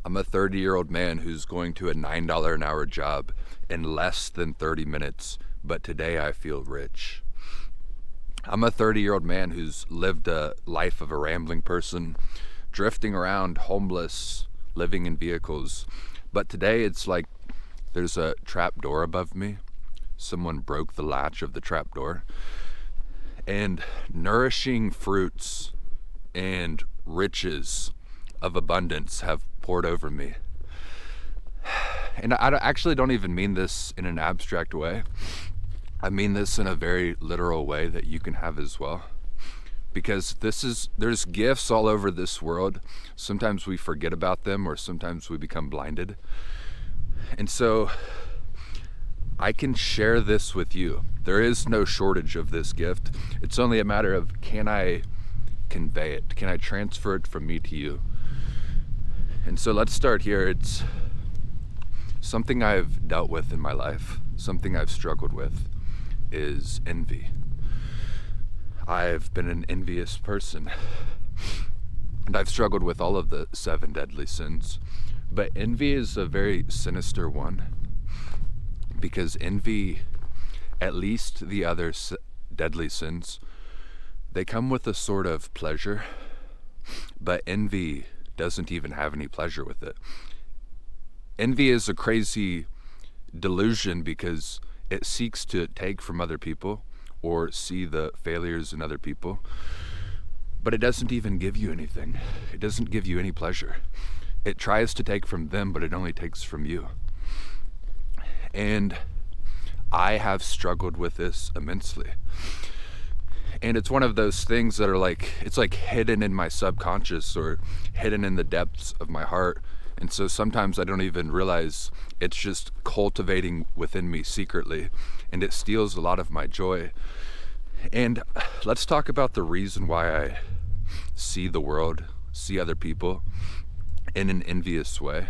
I'm a 30-year-old man who's going to a $9 an hour job in less than 30 minutes, but today I feel rich. I'm a 30-year-old man who's lived a life of a rambling person, drifting around homeless, living in vehicles. But today it's like there's a trap door above me. Someone broke the latch of the trap door. And nourishing fruits and riches of abundance have poured over me. And I actually don't even mean this in an abstract way. I mean this in a very literal way that you can have as well. Because there's gifts all over this world. Sometimes we forget about them, or sometimes we become blinded. And so I can share this with you. There is no shortage of this gift. It's only a matter of, can I convey it? Can I transfer it from me to you? And so let's start here. It's something I've dealt with in my life, something I've struggled with, is envy. I've been an envious person, and I've struggled with all of the 7 deadly sins. But envy is a very sinister one, because envy, at least the other deadly sins, they come with a sort of pleasure, but envy doesn't even have any pleasure with it. Envy is a crazy delusion because it seeks to take from other people or see the failures in other people, but it doesn't even give you anything. It doesn't give you any pleasure. It tries to take from them, but it only takes from you. And I have struggled with this immensely. And it's one of those things that are like, it's like hidden in my subconscious or hidden in the depths of my heart. And so sometimes I don't even realize it's just cultivating within me secretly, and it steals a lot of my joy. And let's talk about the reason why I see the world, see other people in an envious way,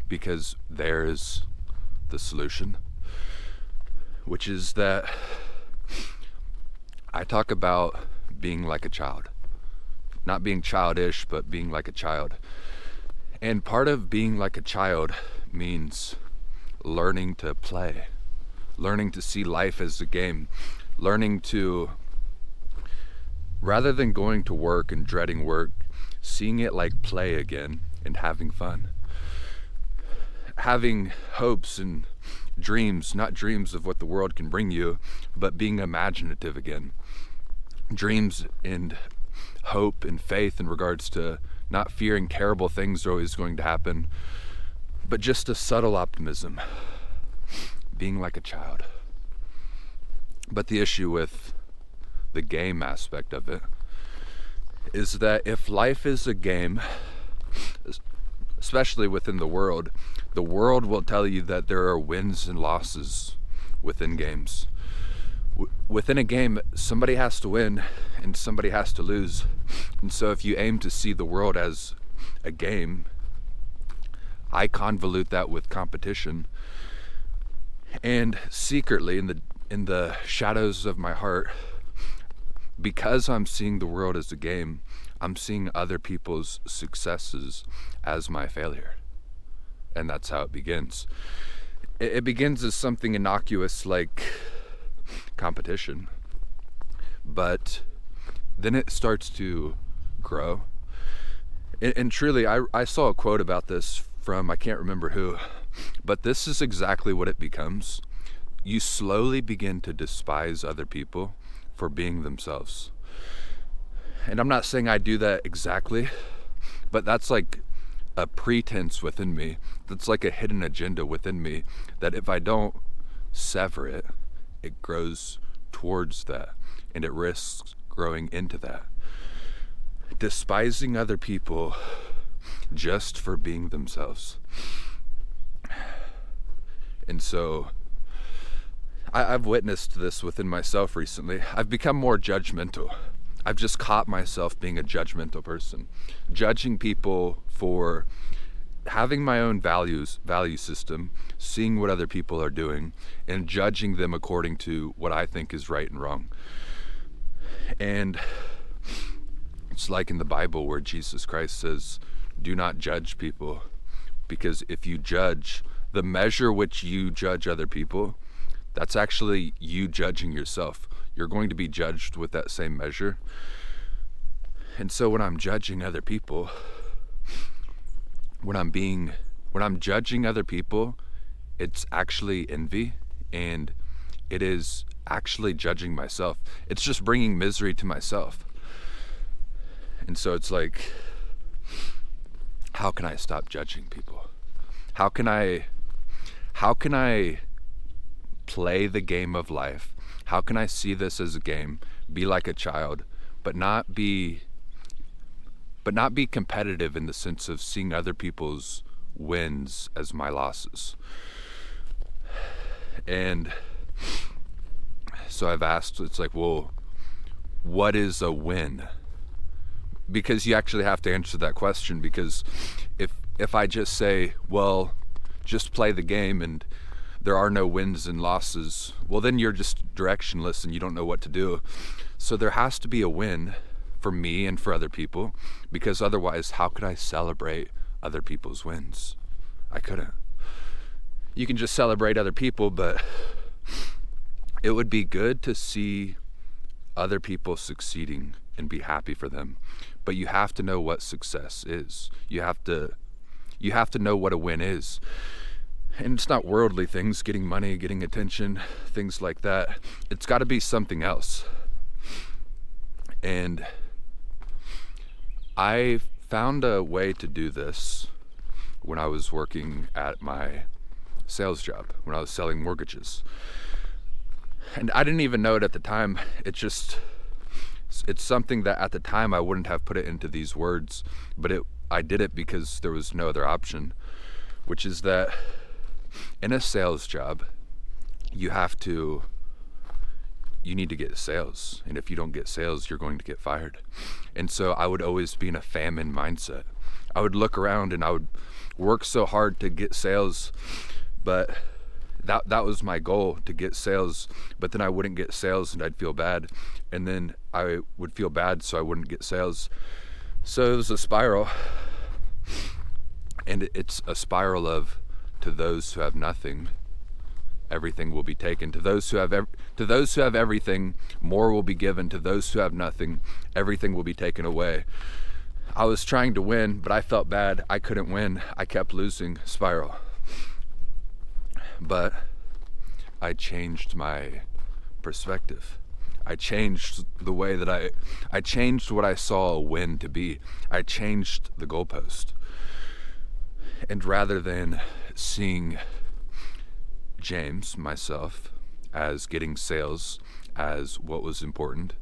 because there's the solution, which is that I talk about being like a child. Not being childish, but being like a child. And part of being like a child means learning to play, learning to see life as a game, learning to, rather than going to work and dreading work, seeing it like play again and having fun. Having hopes and dreams, not dreams of what the world can bring you, but being imaginative again. Dreams and hope and faith in regards to not fearing terrible things are always going to happen, but just a subtle optimism, being like a child. But the issue with the game aspect of it is that if life is a game, especially within the world will tell you that there are wins and losses within games. Within a game, somebody has to win and somebody has to lose. And so if you aim to see the world as a game, I convolute that with competition. And secretly, in the shadows of my heart, because I'm seeing the world as a game, I'm seeing other people's successes as my failure. And that's how it begins. It begins as something innocuous like competition, but then it starts to grow. And truly, I saw a quote about this from, I can't remember who, but this is exactly what it becomes. You slowly begin to despise other people for being themselves. And I'm not saying I do that exactly, but that's like a pretense within me. That's like a hidden agenda within me that if I don't sever it, it grows towards that, and it risks growing into that. Despising other people just for being themselves. And so I've witnessed this within myself recently. I've become more judgmental. I've just caught myself being a judgmental person, judging people for having my own value system, seeing what other people are doing, and judging them according to what I think is right and wrong. And it's like in the Bible where Jesus Christ says, do not judge people, Because if you judge, the measure which you judge other people, that's actually you judging yourself. You're going to be judged with that same measure. And so when I'm judging other people, when I'm judging other people, it's actually envy, and it is actually judging myself. It's just bringing misery to myself. And so it's like, how can I stop judging people? How can I play the game of life? How can I see this as a game, be like a child, but not be competitive in the sense of seeing other people's wins as my losses? And so I've asked, it's like, well, what is a win? Because you actually have to answer that question, because if I just say, well, just play the game and there are no wins and losses, well, then you're just directionless and you don't know what to do. So there has to be a win for me and for other people, because otherwise, how could I celebrate other people's wins? I couldn't. You can just celebrate other people, but it would be good to see other people succeeding and be happy for them. But you have to know what success is. You have to know what a win is. And it's not worldly things, getting money, getting attention, things like that. It's got to be something else. And I found a way to do this when I was working at my sales job, when I was selling mortgages. And I didn't even know it at the time. It's something that at the time I wouldn't have put it into these words, but I did it because there was no other option, which is that in a sales job, you need to get sales. And if you don't get sales, you're going to get fired. And so I would always be in a famine mindset. I would look around and I would work so hard to get sales, but that was my goal, to get sales. But then I wouldn't get sales and I'd feel bad. And then I would feel bad, so I wouldn't get sales. So it was a spiral. And it's a spiral of, to those who have nothing, everything will be taken. To those who have everything, more will be given. To those who have nothing, everything will be taken away. I was trying to win, but I felt bad. I couldn't win. I kept losing. Spiral. But I changed my perspective. I changed the way that I changed what I saw a win to be. I changed the goalpost. And rather than seeing James, myself, as getting sales as what was important,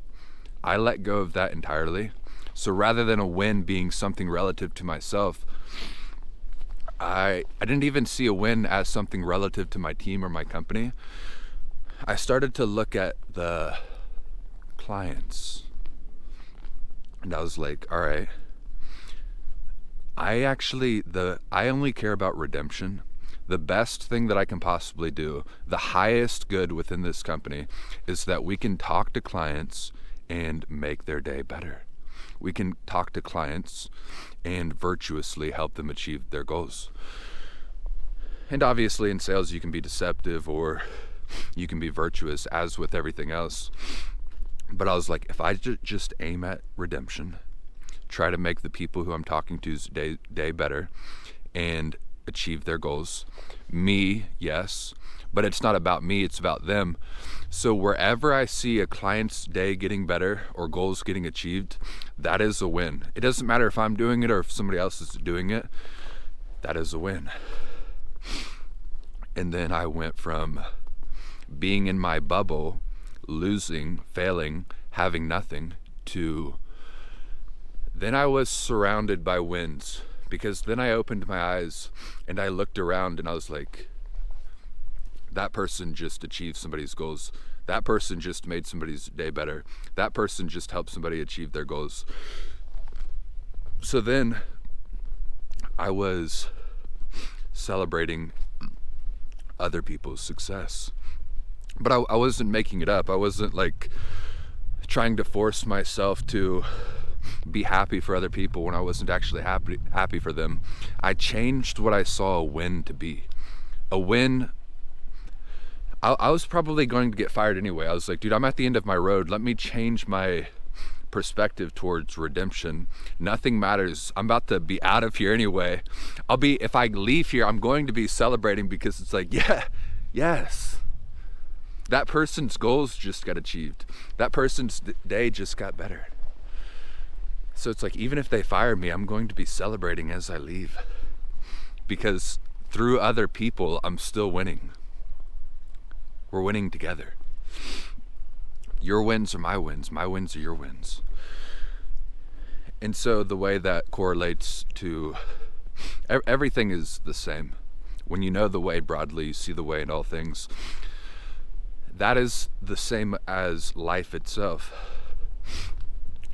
I let go of that entirely. So rather than a win being something relative to myself, I didn't even see a win as something relative to my team or my company. I started to look at the clients, and I was like, all right, I only care about redemption. The best thing that I can possibly do, the highest good within this company, is that we can talk to clients and make their day better. We can talk to clients and virtuously help them achieve their goals. And obviously in sales you can be deceptive or you can be virtuous, as with everything else. But I was like, if I just aim at redemption, try to make the people who I'm talking to's day better and achieve their goals. Me, yes, but it's not about me, it's about them. So wherever I see a client's day getting better or goals getting achieved, that is a win. It doesn't matter if I'm doing it or if somebody else is doing it, that is a win. And then I went from being in my bubble, losing, failing, having nothing, to then I was surrounded by wins. Because then I opened my eyes and I looked around and I was like, that person just achieved somebody's goals. That person just made somebody's day better. That person just helped somebody achieve their goals. So then I was celebrating other people's success. But I wasn't making it up. I wasn't like trying to force myself to be happy for other people when I wasn't actually happy for them. I changed what I saw a win to be. A win. I was probably going to get fired anyway. I was like, dude, I'm at the end of my road. Let me change my perspective towards redemption. Nothing matters. I'm about to be out of here anyway. If I leave here, I'm going to be celebrating, because it's like, yes, that person's goals just got achieved. That person's day just got better. So it's like, even if they fire me, I'm going to be celebrating as I leave, because through other people, I'm still winning. We're winning together. Your wins are my wins are your wins. And so the way that correlates to everything is the same. When you know the way broadly, you see the way in all things. That is the same as life itself.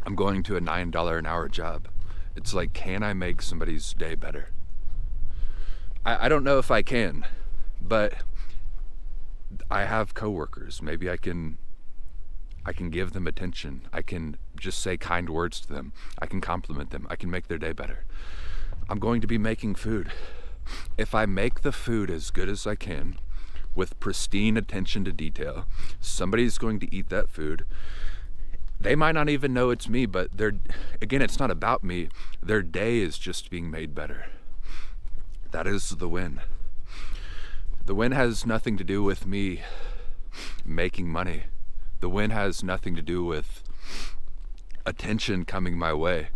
I'm going to a $9 an hour job. It's like, can I make somebody's day better? I don't know if I can, but I have coworkers. Maybe I can give them attention. I can just say kind words to them. I can compliment them. I can make their day better. I'm going to be making food. If I make the food as good as I can, with pristine attention to detail, somebody's going to eat that food. They might not even know it's me, but again, it's not about me. Their day is just being made better. That is the win. The win has nothing to do with me making money. The win has nothing to do with attention coming my way.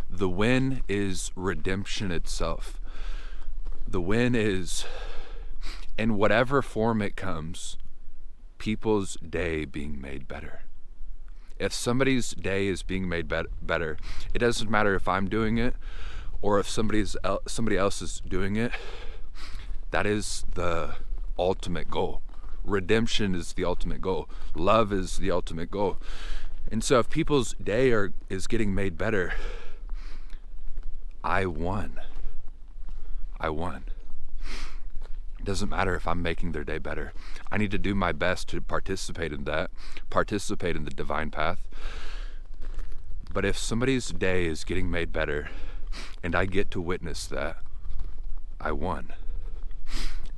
The win is redemption itself. The win is, in whatever form it comes, people's day being made better. If somebody's day is being made better, it doesn't matter if I'm doing it or if somebody else is doing it. That is the ultimate goal. Redemption is the ultimate goal. Love is the ultimate goal. And so if people's day is getting made better, I won. It doesn't matter if I'm making their day better. I need to do my best to participate in that, participate in the divine path. But if somebody's day is getting made better and I get to witness that, I won.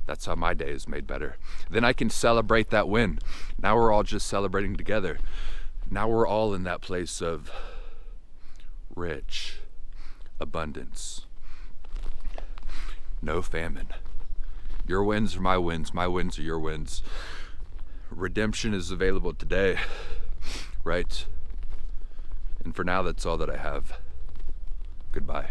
That's how my day is made better. Then I can celebrate that win. Now we're all just celebrating together. Now we're all in that place of rich abundance. No famine. Your wins are my wins are your wins. Redemption is available today, right? And for now, that's all that I have. Goodbye.